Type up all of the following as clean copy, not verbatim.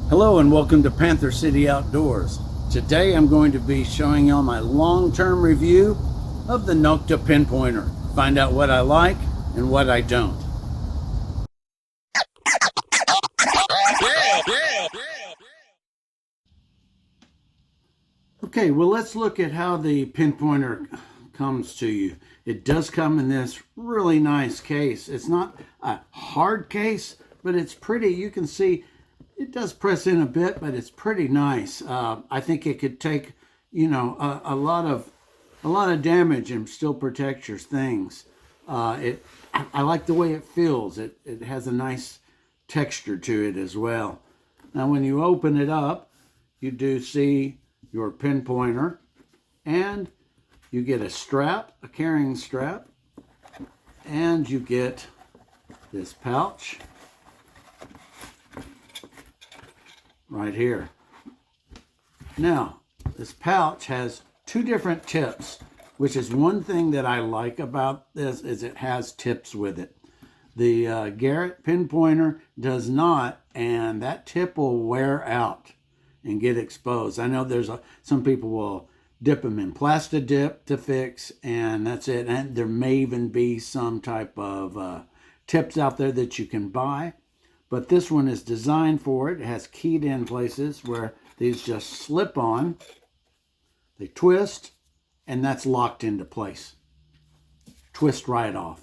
Hello and welcome to Panther City Outdoors. Today I'm going to be showing y'all my long-term review of the Nokta Pinpointer. Find out what I like and what I don't. Okay, well let's look at how the Pinpointer comes to you. It does come in this really nice case. It's not a hard case, but it's pretty. You can see it does press in a bit, but it's pretty nice. I think it could take, a lot of damage and still protect your things. I like the way it feels. It has a nice texture to it as well. Now, when you open it up, you do see your pinpointer, and you get a strap, a carrying strap, and you get this pouch right here. Now, this pouch has two different tips, which is one thing that I like about this is it has tips with it. The Garrett Pinpointer does not, and that tip will wear out and get exposed. I know there's some people will dip them in Plastidip to fix, and that's it. And there may even be some type of tips out there that you can buy. But this one is designed for it. It has keyed in places where these just slip on, they twist, and that's locked into place. Twist right off.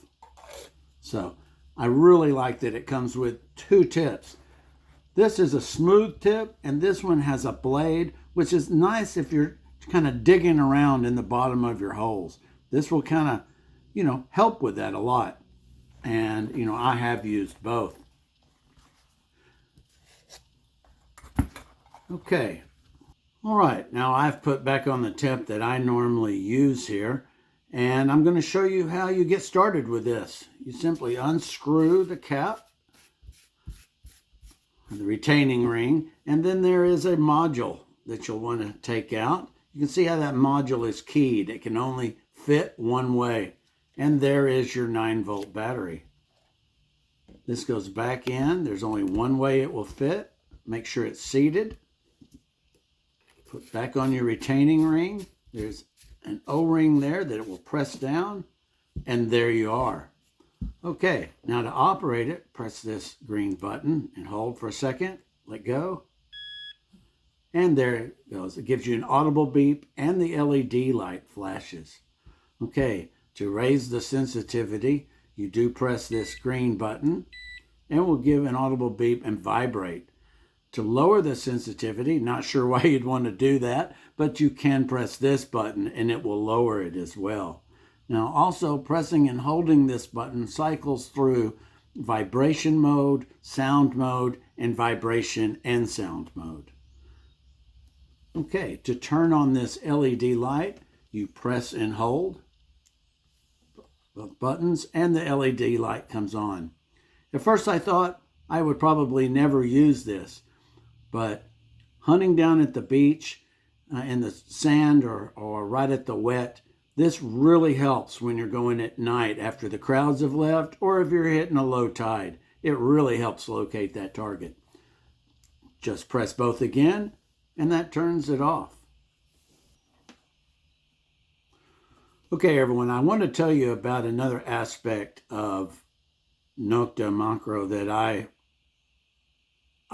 So I really like that it comes with two tips. This is a smooth tip, and this one has a blade, which is nice if you're kind of digging around in the bottom of your holes. This will kind of, help with that a lot. And, I have used both. Okay. All right. Now I've put back on the tip that I normally use here, and I'm going to show you how you get started with this. You simply unscrew the cap, the retaining ring, and then there is a module that you'll want to take out. You can see how that module is keyed. It can only fit one way. And there is your 9-volt battery. This goes back in. There's only one way it will fit. Make sure it's seated. Put back on your retaining ring. There's an O-ring there that it will press down. And there you are. Okay, now to operate it, press this green button and hold for a second. Let go. And there it goes. It gives you an audible beep and the LED light flashes. Okay, to raise the sensitivity, you do press this green button and it will give an audible beep and vibrate. To lower the sensitivity, not sure why you'd want to do that, but you can press this button and it will lower it as well. Now, also pressing and holding this button cycles through vibration mode, sound mode, and vibration and sound mode. Okay, to turn on this LED light, you press and hold both buttons and the LED light comes on. At first I thought I would probably never use this, but hunting down at the beach in the sand or right at the wet, this really helps when you're going at night after the crowds have left or if you're hitting a low tide. It really helps locate that target. Just press both again and that turns it off. Okay, everyone, I want to tell you about another aspect of Nokta Macro that I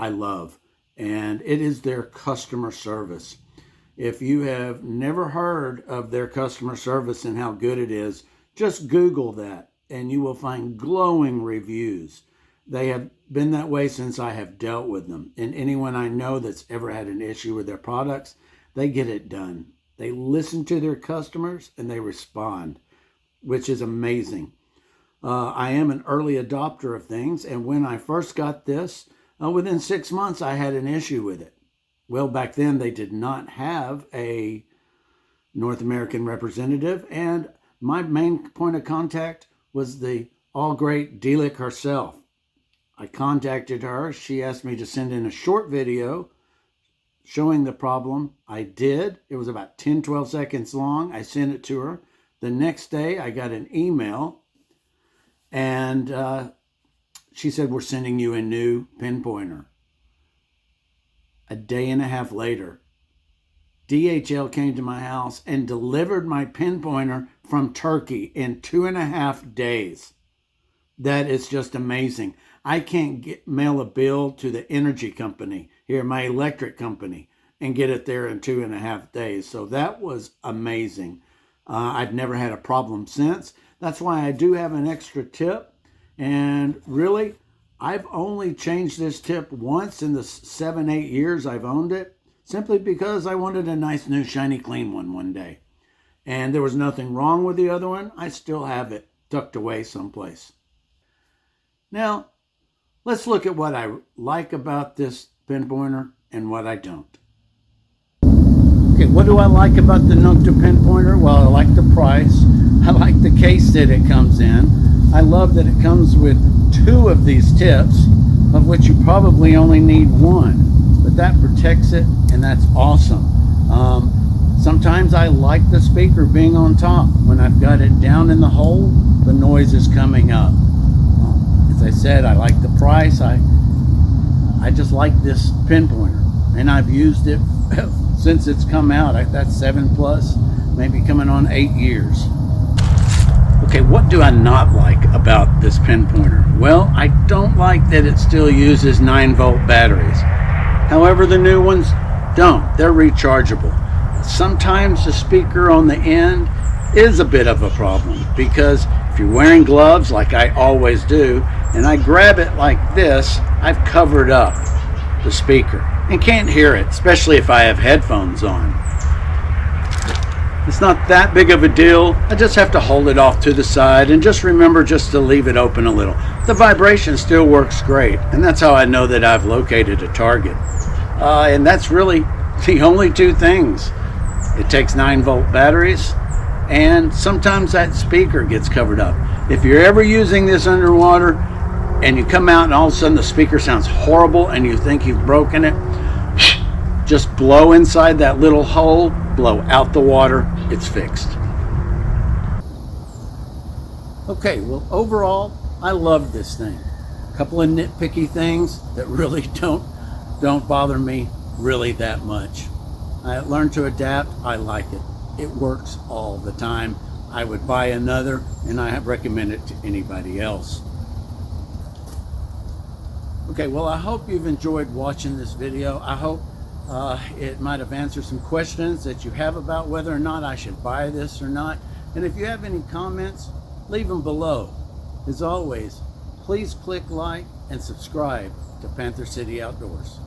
love, and it is their customer service. If you have never heard of their customer service and how good it is, just Google that and you will find glowing reviews. They have been that way since I have dealt with them. And anyone I know that's ever had an issue with their products, they get it done. They listen to their customers and they respond, which is amazing. I am an early adopter of things. And when I first got this, within 6 months, I had an issue with it. Well, back then they did not have a North American representative. And my main point of contact was the all great Delic herself. I contacted her. She asked me to send in a short video showing the problem. I did. It was about 10-12 seconds long. I sent it to her. The next day, I got an email, and she said, "We're sending you a new pinpointer." a day and a half later, DHL came to my house and delivered my Pinpointer from Turkey in 2.5 days. That is just amazing. I can't mail a bill to the energy company here, my electric company, and get it there in 2.5 days. So that was amazing. I've never had a problem since. That's why I do have an extra tip. And really, I've only changed this tip once in the 7-8 years I've owned it, simply because I wanted a nice, new, shiny, clean one day. And there was nothing wrong with the other one. I still have it tucked away someplace. Now, let's look at what I like about this Pinpointer and what I don't. Okay, what do I like about the Nokta Pinpointer? Well, I like the price. I like the case that it comes in. I love that it comes with 2 of these tips, of which you probably only need 1. But that protects it, and that's awesome. Sometimes I like the speaker being on top. When I've got it down in the hole, the noise is coming up. As I said, I like the price. I just like this Pinpointer, and I've used it since it's come out. That's 7+, maybe coming on 8 years. Okay, what do I not like about this Pinpointer? Well, I don't like that it still uses 9-volt batteries. However, the new ones don't. They're rechargeable. Sometimes the speaker on the end is a bit of a problem, because if you're wearing gloves like I always do, and I grab it like this, I've covered up the speaker and can't hear it, especially if I have headphones on. It's not that big of a deal. I just have to hold it off to the side and just remember just to leave it open a little. The vibration still works great, and that's how I know that I've located a target. And that's really the only 2 things. It takes 9-volt batteries, and sometimes that speaker gets covered up. If you're ever using this underwater and you come out and all of a sudden the speaker sounds horrible and you think you've broken it, just blow inside that little hole, blow out the water, it's fixed. Okay, well, overall, I love this thing. A couple of nitpicky things that really don't bother me really that much. I learned to adapt. I like it. It works all the time. I would buy another, and I recommend it to anybody else. Okay, well, I hope you've enjoyed watching this video. I hope it might have answered some questions that you have about whether or not I should buy this or not. And if you have any comments, leave them below. As always, please click like and subscribe to Panther City Outdoors.